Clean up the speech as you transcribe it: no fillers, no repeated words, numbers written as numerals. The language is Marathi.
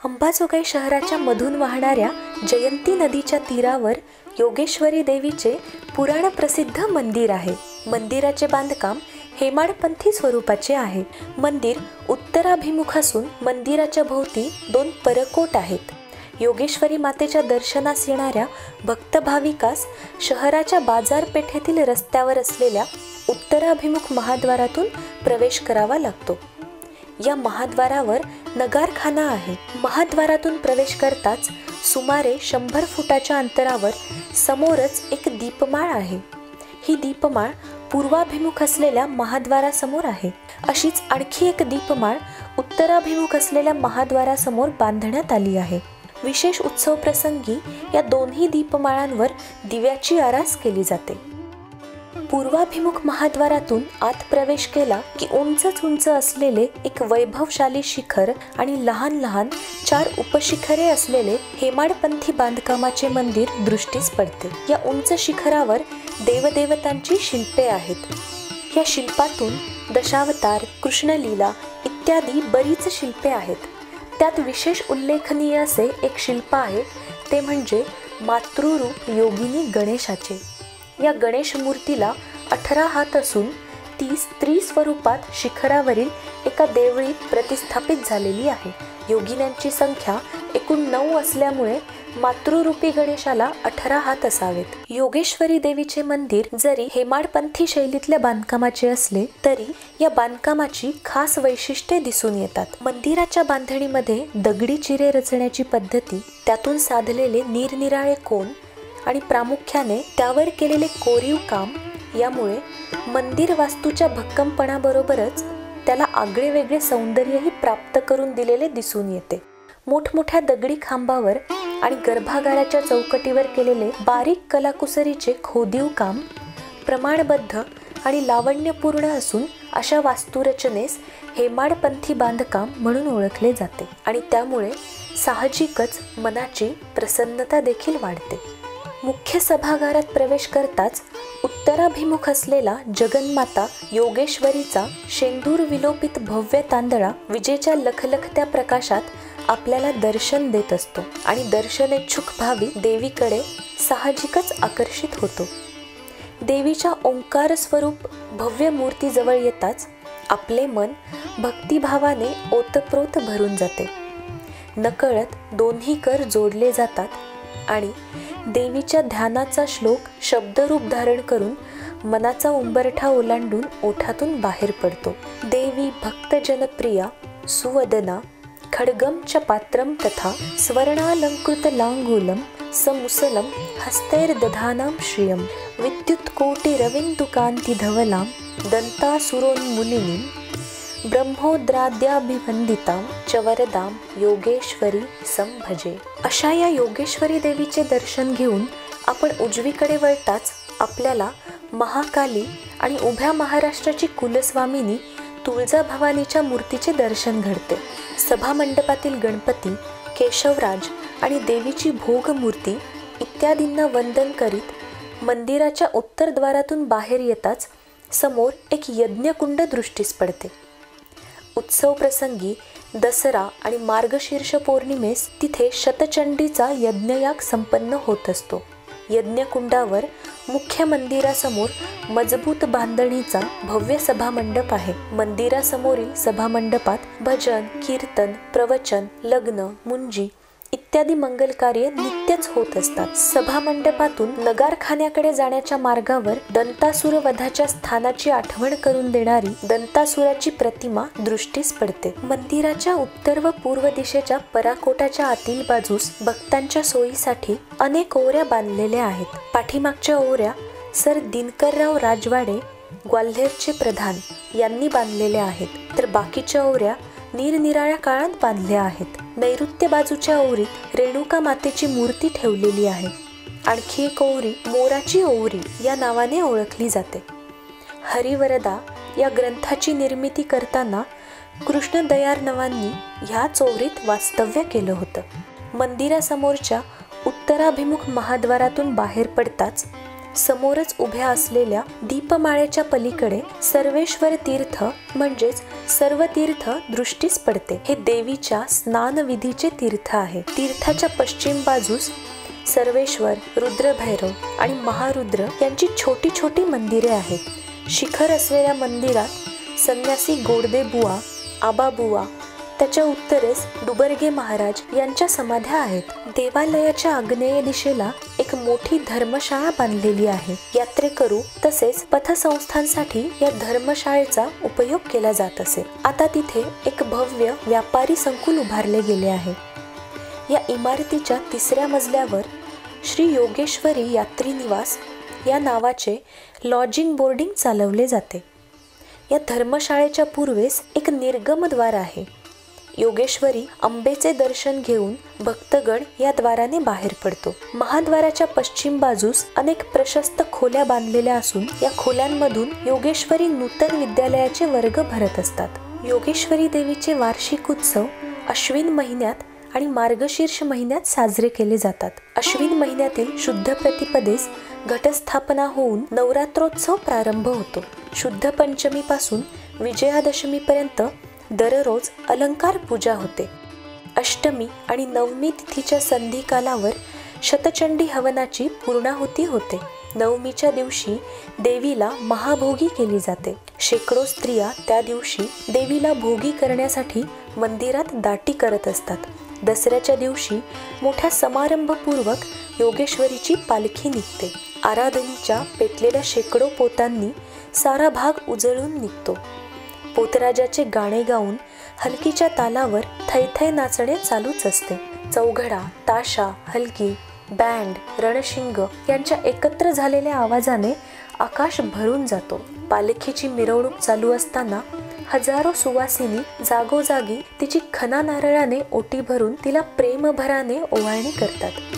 अंबाजोगाई शहराच्या मधून वाहणाऱ्या जयंती नदीच्या तीरावर योगेश्वरी देवीचे पुराण प्रसिद्ध मंदिर आहे. मंदिराचे बांधकाम हेमाडपंथी स्वरूपाचे आहे. मंदिर उत्तराभिमुख असून मंदिराच्या भोवती 2 परकोट आहेत. योगेश्वरी मातेच्या दर्शनास येणाऱ्या भक्त भाविकास शहराच्या बाजारपेठेतील रस्त्यावर असलेल्या उत्तराभिमुख महाद्वारातून प्रवेश करावा लागतो. या महाद्वारावर नगारखाना आहे. महाद्वारातून प्रवेश करताच सुमारे 100 फुटाच्या अंतरावर समोरच एक दीपमाळ आहे. ही दीपमाळ पूर्वाभिमुख असलेल्या महाद्वारासमोर आहे. अशीच आणखी एक दीपमाळ उत्तराभिमुख असलेल्या महाद्वारासमोर बांधण्यात आली आहे. विशेष उत्सव प्रसंगी या दोन्ही दीपमाळांवर दिव्याची आरास केली जाते. पूर्वाभिमुख महाद्वारातून आत प्रवेश केला की उंच असलेले एक वैभवशाली शिखर आणि लहान लहान 4 उपशिखरे असलेले हेमाडपंथी बांधकामाचे मंदिर दृष्टीस पडते. या उंच शिखरावर देवदेवतांची शिल्पे आहेत. या शिल्पातून दशावतार, कृष्णलीला इत्यादी बरीच शिल्पे आहेत. त्यात विशेष उल्लेखनीय असे एक शिल्प आहे, ते म्हणजे मातृरूप योगिनी गणेशाचे. या गणेश मूर्तीला 18 हात असून ती स्त्री स्वरूपात शिखरावरील एका देवळीत प्रतिस्थापित झालेली आहे. योगिन्यांची संख्या एकूण 9 असल्यामुळे मातृरूपी गणेशाला 18 हात असावेत. योगेश्वरी देवीचे मंदिर जरी हेमाडपंथी शैलीतल्या बांधकामाचे असले तरी या बांधकामाची खास वैशिष्ट्ये दिसून येतात. मंदिराच्या बांधणीमध्ये दगडी चिरे रचण्याची पद्धती, त्यातून साधलेले निरनिराळे कोन आणि प्रामुख्याने त्यावर केलेले कोरीव काम यामुळे मंदिर वास्तूच्या भक्कमपणाबरोबरच त्याला आगळेवेगळे सौंदर्यही प्राप्त करून दिलेले दिसून येते. मोठमोठ्या दगडी खांबावर आणि गर्भागाराच्या चौकटीवर केलेले बारीक कलाकुसरीचे खोदीव काम प्रमाणबद्ध आणि लावण्यपूर्ण असून अशा वास्तुरचनेस हेमाडपंथी बांधकाम म्हणून ओळखले जाते आणि त्यामुळे साहजिकच मनाची प्रसन्नता देखील वाढते. मुख्य सभागारात प्रवेश करताच उत्तराभिमुख असलेला जगन्माता योगेश्वरीचा शेंदूर विलोपित भव्य तांदळा विजेच्या लखलखत्या प्रकाशात आपल्याला दर्शन देत असतो आणि दर्शनेच्छुक भाविक देवीकडे साहजिकच आकर्षित होतो. देवीच्या ओंकार स्वरूप भव्य मूर्तीजवळ येताच आपले मन भक्तिभावाने ओतप्रोत भरून जाते. नकळत दोन्ही कर जोडले जातात आणि देवीच्या ध्यानाचा श्लोक शब्दरूप धारण करून मनाचा उंबरठा ओलांडून ओठातून बाहेर पडतो. देवी भक्तजनप्रिया सुवदना खड्गम च पात्रम तथा स्वर्णालंकृत लांगूलम समुसलम हस्तैर्दधानां श्रियं विद्युत्कोटि रविन्दुकान्ति धवलां दन्तासुरोन्मुनिनीं ब्रह्मोद्राद्याभिवंदितां च वरदां योगेश्वरी संभजे. अशा या योगेश्वरी देवीचे दर्शन घेऊन आपण उजवीकडे वळताच आपल्याला महाकाली आणि उभ्या महाराष्ट्राची कुलस्वामिनी तुळजाभवानीच्या मूर्तीचे दर्शन घडते. सभामंडपातील गणपती, केशवराज आणि देवीची भोगमूर्ती इत्यादींना वंदन करीत मंदिराच्या उत्तरद्वारातून बाहेर येताच समोर एक यज्ञकुंड दृष्टीस पडते. उत्सव प्रसंगी दसरा आणि मार्गशीर्ष पौर्णिमेस तिथे शतचंडीचा यज्ञयाग संपन्न होत असतो. यज्ञकुंडावर मुख्य मंदिरासमोर मजबूत बांधणीचा भव्य सभामंडप आहे. मंदिरासमोरील सभामंडपात भजन, कीर्तन, प्रवचन, लग्न, मुंजी इत्यादी मंगल कार्य नित्यच होत असतात. सभामंडपातून नगारखान्याकडे जाण्याच्या मार्गावर दंतासुर वधाच्या स्थानाची आठवण करून देणारी दंतासुराची प्रतिमा दृष्टीस पडते. मंदिराच्या उत्तर व पूर्व दिशेच्या पराकोटाच्या आतील बाजूस भक्तांच्या सोयीसाठी अनेक ओवऱ्या बांधलेल्या आहेत. पाठीमागच्या ओवऱ्या सर दिनकरराव राजवाडे, ग्वाल्हेरचे प्रधान यांनी बांधलेल्या आहेत, तर बाकीच्या ओवऱ्या निरनिराळ्या काळात बांधल्या आहेत. नैऋत्य बाजूच्या ओवरीत रेणुका मातेची मूर्ती ठेवलेली आहे. आणखी एक ओवरी मोराची ओवरी या नावाने ओळखली जाते. हरिवरदा या ग्रंथाची निर्मिती करताना कृष्णदयार्णवांनी ह्याच ओवरीत वास्तव्य केलं होतं. मंदिरासमोरच्या उत्तराभिमुख महाद्वारातून बाहेर पडताच समोरच उभ्या असलेल्या दीपमाळेच्या पलीकडे सर्वेश्वर तीर्थ म्हणजेच सर्व तीर्थ दृष्टीस पडते. हे देवीच्या स्नानविधीचे तीर्थ आहे. तीर्थाच्या पश्चिम बाजूस सर्वेश्वर, रुद्रभैरव आणि महारुद्र यांची छोटी छोटी मंदिरे आहेत. शिखर असलेल्या मंदिरात संन्यासी गोडदे बुवा, आबा बुवा, त्याच्या उत्तरेस डुबरगे महाराज यांच्या समाध्या आहेत. देवालयाच्या आग्नेय दिशेला एक मोठी धर्मशाळा बांधलेली आहे. यात्रेकरू तसेच पथसंस्थांसाठी या धर्मशाळेचा उपयोग केला जात असे. आता तिथे एक भव्य व्यापारी संकुल उभारले गेले आहे. या इमारतीच्या 3ऱ्या मजल्यावर श्री योगेश्वरी यात्री निवास या नावाचे लॉजिंग बोर्डिंग चालवले जाते. या धर्मशाळेच्या पूर्वेस एक निर्गमद्वार आहे. योगेश्वरी अंबेचे दर्शन घेऊन भक्तगण या द्वाराने बाहेर पडतो. महाद्वाराच्या पश्चिम बाजूस अनेक प्रशस्त खोल्या बांधलेल्या असून या खोल्यांमधून योगेश्वरी नूतन विद्यालयाचे वर्ग भरत असतात. योगेश्वरी देवीचे वार्षिक उत्सव अश्विन महिन्यात आणि मार्गशीर्ष महिन्यात साजरे केले जातात. अश्विन महिन्यातील शुद्ध प्रतिपदेस घटस्थापना होऊन नवरात्रोत्सव प्रारंभ होतो. शुद्ध पंचमीपासून विजयादशमीपर्यंत दररोज अलंकार पूजा होते. अष्टमी आणि नवमी तिथीच्या संधिकालावर शतचंडी हवनाची पूर्णाहुती होते. नवमीच्या दिवशी देवीला महाभोगी केली जाते. शेकडो स्त्रिया त्या दिवशी देवीला भोगी करण्यासाठी मंदिरात दाटी करत असतात. दसऱ्याच्या दिवशी मोठ्या समारंभपूर्वक योगेश्वरीची पालखी निघते. आराधनीच्या पेटलेल्या शेकडो पोतांनी सारा भाग उजळून निघतो. पोतराजाचे गाणे गाऊन हलकीच्या तालावर थैथै नाचणे चालूच असते. चौघडा, ताशा, हलकी, बँड, रणशिंग यांच्या एकत्र झालेल्या आवाजाने आकाश भरून जातो. पालखीची मिरवणूक चालू असताना हजारो सुवासिनी जागोजागी तिची खना नारळाने ओटी भरून तिला प्रेमभराने ओवाळणी करतात.